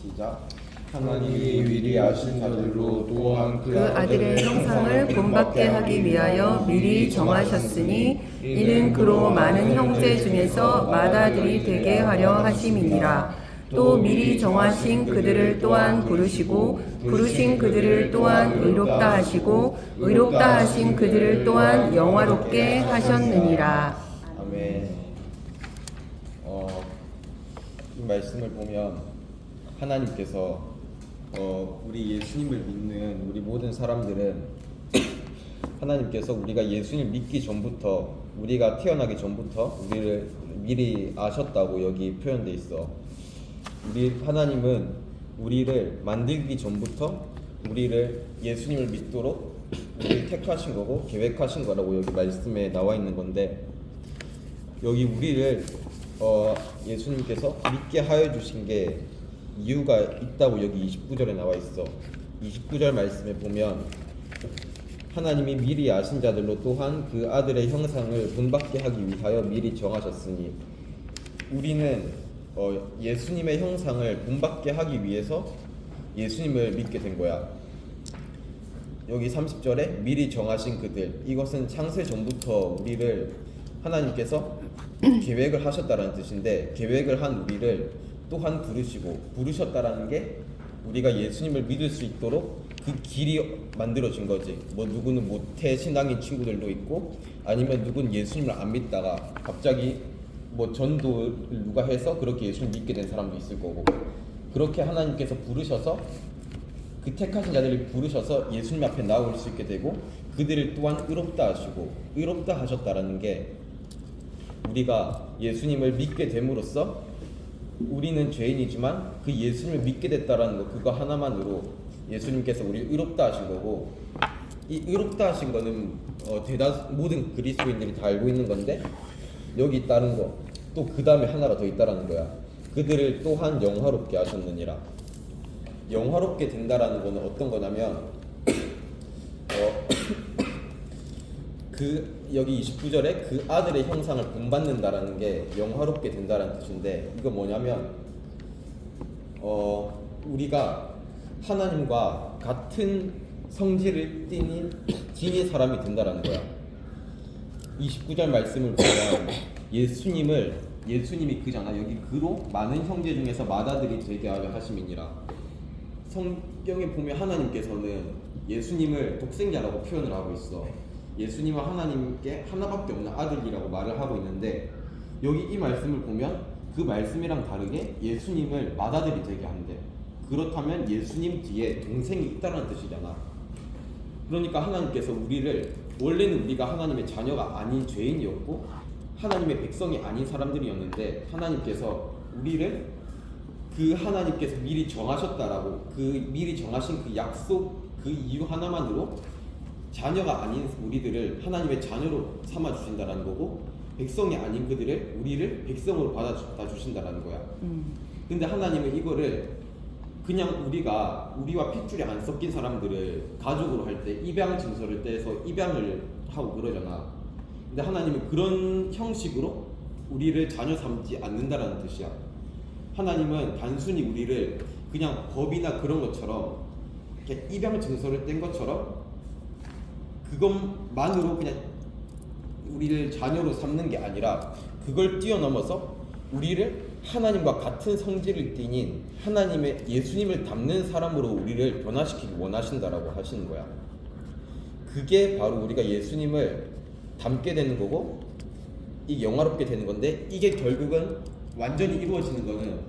시작. 하나님이 미리 아신 자들로 또한 그 아들의 형상을 본받게 하기 위하여 미리 정하셨으니 이는 그로 많은 형제 중에서 맏아들이 되게 하려 하심이니라. 또 미리 정하신 그들을 또한 부르시고 부르신 그들을 또한 의롭다 하시고 의롭다 하신 그들을 또한 영화롭게 하셨느니라. 아멘. 이 말씀을 보면 하나님께서 우리 예수님을 믿는 우리 모든 사람들은 하나님께서 우리가 예수님 믿기 전부터, 우리가 태어나기 전부터 우리를 미리 아셨다고 여기 표현돼 있어. 하나님은 우리를 만들기 전부터 우리를 예수님을 믿도록 우리를 택하신 거고 계획하신 거라고 여기 말씀에 나와 있는 건데, 여기 우리를 예수님께서 믿게 하여 주신 게 이유가 있다고 여기 29절에 나와 있어. 29절 말씀에 보면 하나님이 미리 아신 자들로 또한 그 아들의 형상을 본받게 하기 위하여 미리 정하셨으니, 우리는 예수님의 형상을 본받게 하기 위해서 예수님을 믿게 된 거야. 여기 30절에 미리 정하신 그들, 이것은 창세 전부터 우리를 하나님께서 계획을 하셨다라는 뜻인데, 계획을 한 우리를 또한 부르셨다라는 게 우리가 예수님을 믿을 수 있도록 그 길이 만들어진 거지. 누구는 모태 신앙인 친구들도 있고, 아니면 누구는 예수님을 안 믿다가 갑자기 전도를 누가 해서 그렇게 예수를 믿게 된 사람도 있을 거고, 그렇게 하나님께서 부르셔서 그 택하신 자들을 부르셔서 예수님 앞에 나올 수 있게 되고, 그들을 또한 의롭다 하시고 의롭다 하셨다라는 게, 우리가 예수님을 믿게 됨으로써 우리는 죄인이지만 그 예수님을 믿게 됐다라는 거, 그거 하나만으로 예수님께서 우리를 의롭다 하신 거고, 이 의롭다 하신 거는 모든 그리스도인들이 다 알고 있는 건데, 여기 있다는 거, 또 그 다음에 하나가 더 있다라는 거야. 그들을 또한 영화롭게 하셨느니라. 영화롭게 된다라는 거는 어떤 거냐면 여기 29절에 그 아들의 형상을 본받는다라는 게 영화롭게 된다라는 뜻인데, 이거 뭐냐면 우리가 하나님과 같은 성질을 지닌 사람이 된다라는 거야. 29절 말씀을 보면 예수님이 그잖아. 여기 그로 많은 형제 중에서 맏아들이 되게 하려 하심이니라. 성경에 보면 하나님께서는 예수님을 독생자라고 표현을 하고 있어. 예수님은 하나님께 하나밖에 없는 아들이라고 말을 하고 있는데, 여기 이 말씀을 보면 그 말씀이랑 다르게 예수님을 맏아들이 되게 한대. 그렇다면 예수님 뒤에 동생이 있다는 뜻이잖아. 그러니까 하나님께서 원래는 우리가 하나님의 자녀가 아닌 죄인이었고 하나님의 백성이 아닌 사람들이었는데, 하나님께서 우리를 하나님께서 미리 정하셨다라고, 미리 정하신 그 약속, 그 이유 하나만으로 자녀가 아닌 우리들을 하나님의 자녀로 삼아 주신다라는 거고, 백성이 아닌 우리를 백성으로 받아 주신다라는 거야. 근데 하나님은 이거를 그냥 우리와 핏줄이 안 섞인 사람들을 가족으로 할 때 입양 증서를 떼서 입양을 하고 그러잖아. 근데 하나님은 그런 형식으로 우리를 자녀 삼지 않는다라는 뜻이야. 하나님은 단순히 우리를 그냥 법이나 그런 것처럼 입양 증서를 뗀 것처럼 그것만으로 그냥 우리를 자녀로 삼는 게 아니라, 그걸 뛰어넘어서 우리를 하나님과 같은 성질을 띠닌 하나님의 예수님을 닮는 사람으로 우리를 변화시키기 원하신다라고 하시는 거야. 그게 바로 우리가 예수님을 닮게 되는 거고, 이게 영화롭게 되는 건데, 이게 결국은 완전히 이루어지는 거는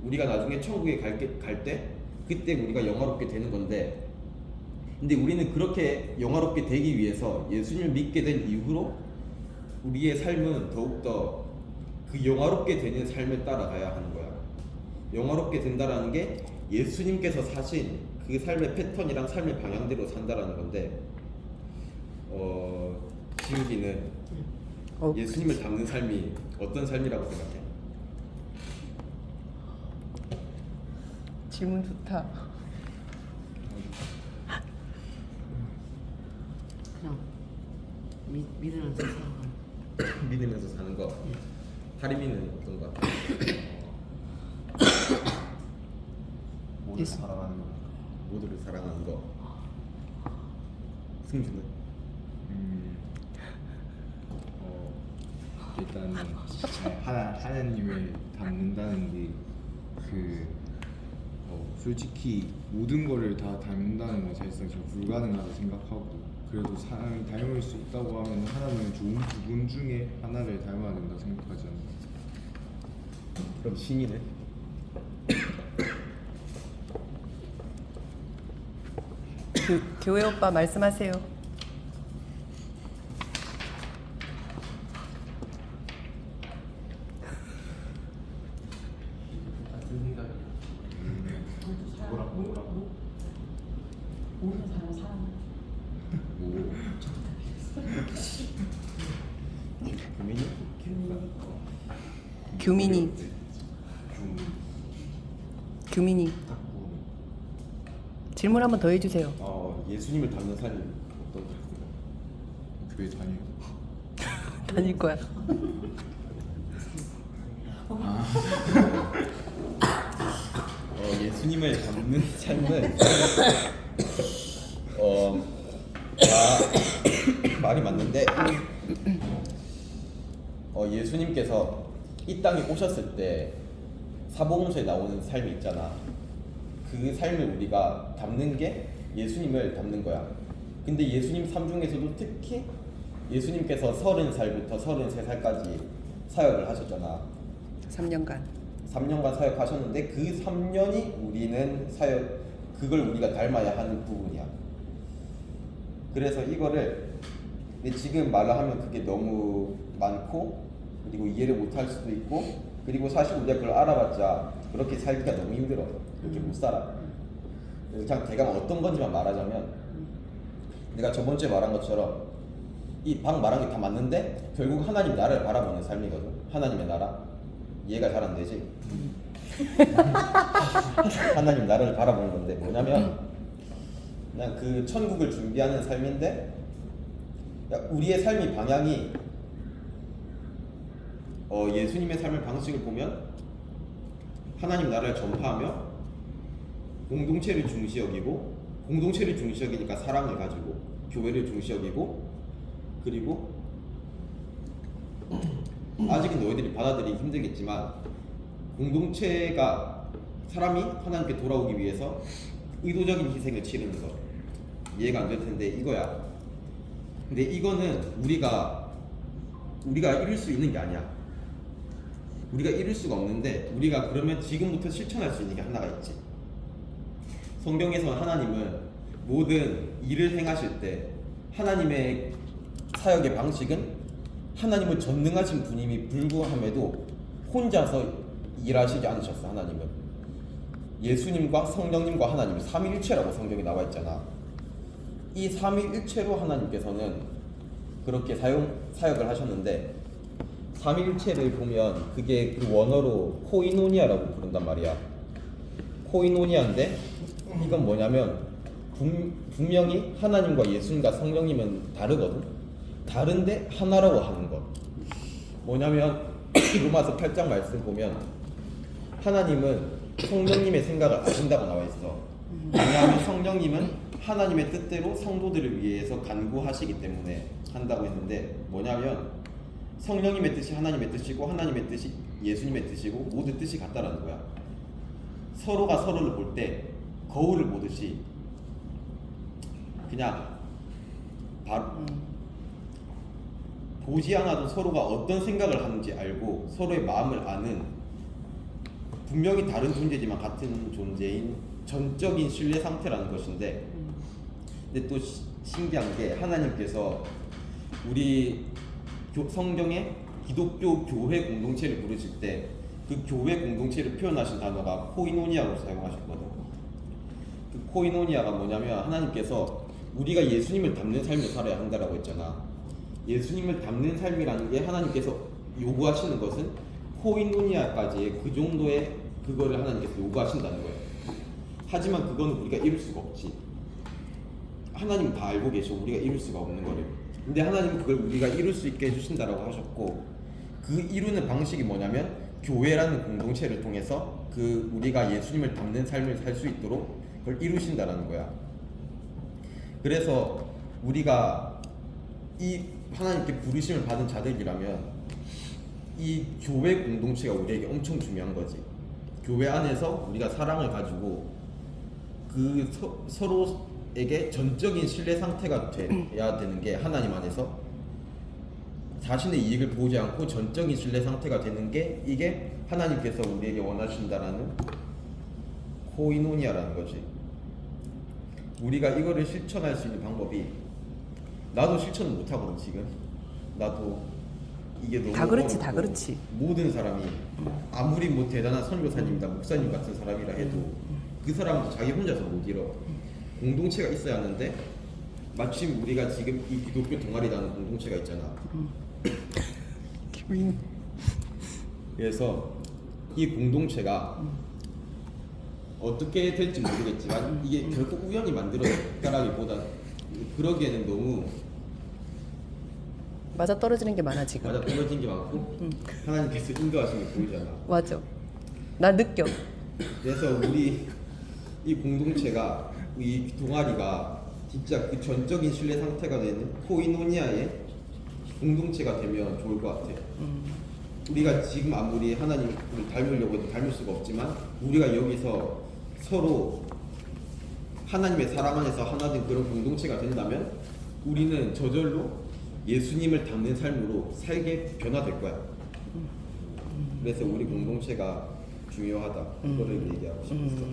우리가 나중에 천국에 갈 때 그때 우리가 영화롭게 되는 건데, 근데 우리는 그렇게 영화롭게 되기 위해서 예수님을 믿게 된 이후로 우리의 삶은 더욱더 그 영화롭게 되는 삶을 따라가야 하는 거야. 영화롭게 된다라는 게 예수님께서 사신 그 삶의 패턴이랑 삶의 방향대로 산다라는 건데, 지우기는 예수님을 닮는 삶이 어떤 삶이라고 생각해? 질문 좋다. 그냥 믿으면서 살아가는. 믿으면서 사는 거. 다리미는 어떤 거 같아? 모두를 예수. 사랑하는 거. 모두를 사랑하는 거. 승준은? 일단은 하나님을 닮는다는 게 솔직히 모든 거를 다 닮는다는 건 사실상 저 불가능하다 생각하고, 그래도 사람이 닮을 수 있다고 하면 하나님은 좋은 부분 중에 하나를 닮아야 된다 생각하지 않나. 그럼 신이네. 교회 오빠 말씀하세요. 같은 생각이야. 모르는 사람은 사람. 규민이? 규민이 질문 한번 더 해주세요. 예수님을 닮는 삶이 어떤가요? 교회 다녀요. 다닐 거야. 예수님을 닮는 삶은 다 말이 맞는데 예수님께서 이 땅에 오셨을 때 사복음서에 나오는 삶이 있잖아. 그 삶을 우리가 담는 게 예수님을 담는 거야. 근데 예수님 삶 중에서도 특히 예수님께서 30살부터 33살까지 사역을 하셨잖아. 3년간. 3년간 사역하셨는데 그 3년이 우리는 그걸 우리가 닮아야 하는 부분이야. 그래서 이거를 근데 지금 말을 하면 그게 너무 많고 그리고 이해를 못할 수도 있고 그리고 사실 우리가 그걸 알아봤자 그렇게 살기가 너무 힘들어. 그렇게 못 살아. 그래서 그냥 대강 어떤 건지만 말하자면 내가 저번 주에 말한 것처럼 이 방 말한 게 다 맞는데 결국 하나님 나라를 바라보는 삶이거든. 하나님의 나라. 이해가 잘 안 되지? 하나님 나라를 바라보는 건데 뭐냐면 그냥 그 천국을 준비하는 삶인데 우리의 삶의 방향이 예수님의 삶의 방식을 보면 하나님 나라를 전파하며 공동체를 중시 여기고 공동체를 중시 여기니까 사랑을 가지고 교회를 중시 여기고 그리고 아직은 너희들이 받아들이기 힘들겠지만 공동체가 사람이 하나님께 돌아오기 위해서 의도적인 희생을 치르는 것 이해가 안 될 텐데 이거야. 근데 이거는 우리가 이룰 수 있는 게 아니야. 우리가 이룰 수가 없는데 우리가 그러면 지금부터 실천할 수 있는 게 하나가 있지. 성경에서 하나님은 모든 일을 행하실 때 하나님의 사역의 방식은 하나님은 전능하신 분임이 불구함에도 혼자서 일하시지 않으셨어. 하나님은 예수님과 성령님과 하나님 삼위일체라고 성경에 나와 있잖아. 이 삼위일체로 하나님께서는 그렇게 사역을 하셨는데 삼위일체를 보면 그게 그 원어로 코이노니아라고 부른단 말이야. 코이노니아인데 이건 뭐냐면 분명히 하나님과 예수님과 성령님은 다르거든. 다른데 하나라고 하는 것. 뭐냐면 로마서 8장 말씀 보면 하나님은 성령님의 생각을 아신다고 나와 있어. 왜냐하면 성령님은 하나님의 뜻대로 성도들을 위해서 간구하시기 때문에 한다고 했는데 뭐냐면 성령님의 뜻이 하나님의 뜻이고 하나님의 뜻이 예수님의 뜻이고 모두 뜻이 같다라는 거야. 서로가 서로를 볼 때 거울을 보듯이 그냥 보지 않아도 서로가 어떤 생각을 하는지 알고 서로의 마음을 아는 분명히 다른 존재지만 같은 존재인 전적인 신뢰 상태라는 것인데 근데 또 신기한 게 하나님께서 우리 성경에 기독교 교회 공동체를 부르실 때 그 교회 공동체를 표현하신 단어가 코이노니아로 사용하셨거든. 그 코이노니아가 뭐냐면 하나님께서 우리가 예수님을 닮는 삶을 살아야 한다라고 했잖아. 예수님을 닮는 삶이라는 게 하나님께서 요구하시는 것은 코이노니아까지의 그 정도의 그거를 하나님께서 요구하신다는 거예요. 하지만 그거는 우리가 이룰 수가 없지. 하나님 다 알고 계셔. 우리가 이룰 수가 없는 거를. 근데 하나님은 그걸 우리가 이룰 수 있게 해주신다라고 하셨고 그 이루는 방식이 뭐냐면 교회라는 공동체를 통해서 그 우리가 예수님을 닮는 삶을 살 수 있도록 그걸 이루신다라는 거야. 그래서 우리가 이 하나님께 부르심을 받은 자들이라면 이 교회 공동체가 우리에게 엄청 중요한 거지. 교회 안에서 우리가 사랑을 가지고 그 서로에게 전적인 신뢰 상태가 돼야 되는 게 하나님 안에서 자신의 이익을 보지 않고 전적인 신뢰 상태가 되는 게 이게 하나님께서 우리에게 원하신다라는 코이노니아라는 거지. 우리가 이거를 실천할 수 있는 방법이 나도 실천을 못 하거든 지금. 나도 이게 너무 다 그렇지, 어렵고 다 그렇지. 모든 사람이 아무리 뭐 대단한 선교사님이다 목사님 같은 사람이라 해도 그 사람도 자기 혼자서 못 이뤄. 공동체가 있어야 하는데 마침 우리가 지금 이 기독교 동아리라는 공동체가 있잖아. 그래서 이 공동체가 어떻게 될지 모르겠지만 이게 결국 우연히 만들어졌다라기보다 그러기에는 너무 맞아 떨어지는 게 많아 지금. 맞아 떨어진 게 많고 하나님께서 인도하신 게 보이잖아. 맞아. 나 느껴. 그래서 우리 이 공동체가 이 동아리가 진짜 그 전적인 신뢰 상태가 되는 코이노니아의 공동체가 되면 좋을 것 같아. 우리가 지금 아무리 하나님을 닮으려고 해도 닮을 수가 없지만 우리가 여기서 서로 하나님의 사랑 안에서 하나 된 그런 공동체가 된다면 우리는 저절로 예수님을 닮는 삶으로 살게 변화될 거야. 그래서 우리 공동체가 중요하다. 그거를 얘기하고 싶었어.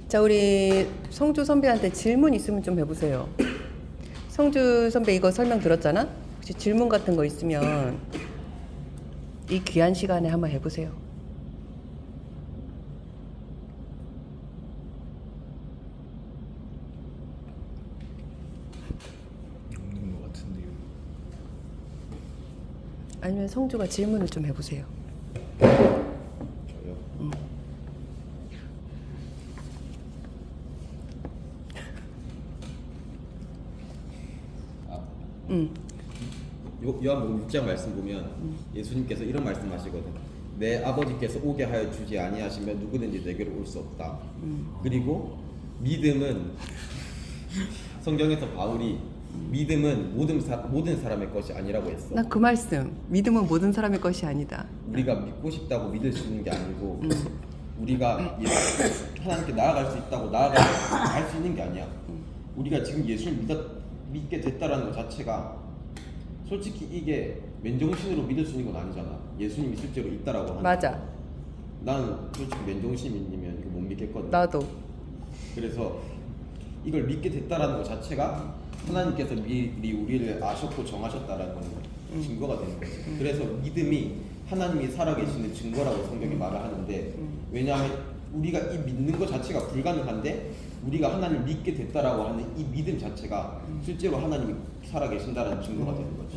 자, 우리 성주 선배한테 질문 있으면 좀 해보세요. 성주 선배 이거 설명 들었잖아? 혹시 질문 같은 거 있으면 이 귀한 시간에 한번 해보세요. 없는 것 같은데요. 아니면 성주가 질문을 좀 해보세요. 저요. 요한복음 6장 말씀 보면 예수님께서 이런 말씀하시거든. 내 아버지께서 오게 하여 주지 아니하시면 누구든지 내게로 올 수 없다. 그리고 믿음은 성경에서 바울이 믿음은 모든 사람의 것이 아니라고 했어. 나 그 말씀. 믿음은 모든 사람의 것이 아니다. 우리가 믿고 싶다고 믿을 수 있는 게 아니고 우리가 하나님께 나아갈 수 있다고 나아갈 수 있는 게 아니야. 우리가 지금 예수를 믿게 됐다라는 것 자체가 솔직히 이게 맨정신으로 믿을 수 있는 건 아니잖아. 예수님이 실제로 있다라고 하는. 맞아. 나는 솔직히 맨정신이면 이거 못 믿겠거든. 나도. 그래서 이걸 믿게 됐다라는 것 자체가 하나님께서 미리 우리를 아셨고 정하셨다라는 증거가 되는 거지. 그래서 믿음이 하나님이 살아계시는 증거라고 성경이 말을 하는데, 왜냐하면 우리가 이 믿는 것 자체가 불가능한데 우리가 하나님을 믿게 됐다라고 하는 이 믿음 자체가 실제로 하나님이 살아계신다라는 증거가 되는 거지.